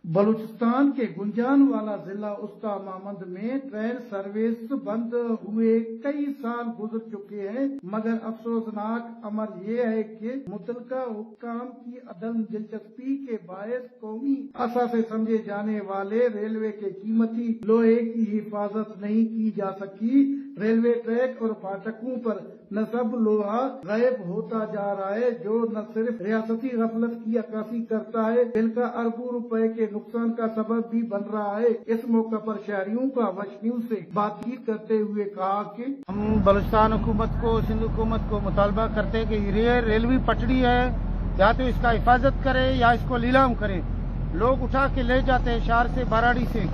बलूचिस्तान के गुंजानवाला जिला उस्ता महमद में ट्रेन सर्विस बंद हुए कई साल गुजर चुके हैं, मगर अफसोसनाक अमर ये है कि मुतलका हुक्काम की अदम दिलचस्पी के बायस कौमी आशा से समझे जाने वाले रेलवे के कीमती लोहे की हिफाजत नहीं की जा सकी। रेलवे ट्रैक और फाटकों पर नस्ब लोहा गायब होता जा रहा है, जो न सिर्फ रियासती गफलत की अक्कासी करता है बल्कि अरबों रुपए के नुकसान का सबब भी बन रहा है। इस मौके पर शहरियों का वश न्यूज से बातचीत करते हुए कहा कि हम बलूचिस्तान हुकूमत को, सिंध हुकूमत को मुतालबा करते हैं कि ये रेलवे पटड़ी है, या तो इसका हिफाजत करे या इसको नीलाम करे। लोग उठा के ले जाते हैं शहर से, बाराड़ी से,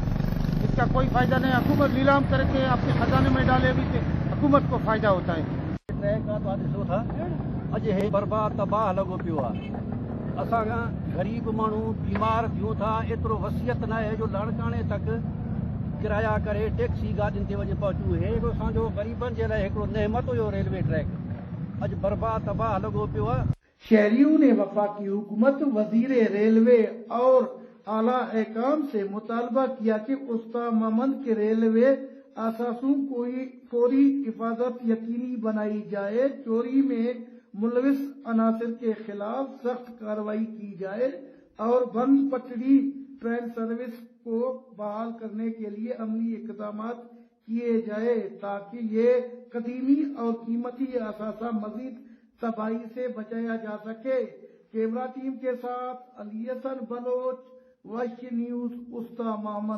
इसका कोई फायदा नहीं। हुकूमत नीलाम करके अपने खजाने में डाले भी तो हुकूमत को फायदा होता है। ट्रैक का तो ॾिसो था अॼु हे बर्बाद तबाह लॻो पियो आहे। असां ग़रीब माण्हू बीमार थियूं था, एतिरो वसियत न आहे जो लाणकाणे तक किराया करे टैक्सी गाॾियुनि ते वञी पहुचूं। हे हिकिड़ो असांजो ग़रीबनि जे लाइ हिकिड़ो नेमत हुयो रेलवे ट्रैक, अॼु बर्बाद तबाह लॻो पियो आहे। शहरियों ने वफाकी हुकूमत, वजीर रेलवे और आला एहकाम से मुतालबा किया कि उस्ता महमद के रेलवे असासों को फौरी हिफाजत यकीनी बनाई जाए, चोरी में मुलविस अनासर के खिलाफ सख्त कार्रवाई की जाए और बंद पटड़ी ट्रेन सर्विस को बहाल करने के लिए अमली इक़दाम किए जाए, ताकि ये कदीमी और कीमती असासा मजीद तबाही से बचाया जा सके। कैमरा टीम के साथ अली हसन बलोच, वश न्यूज, उस्ता महमद।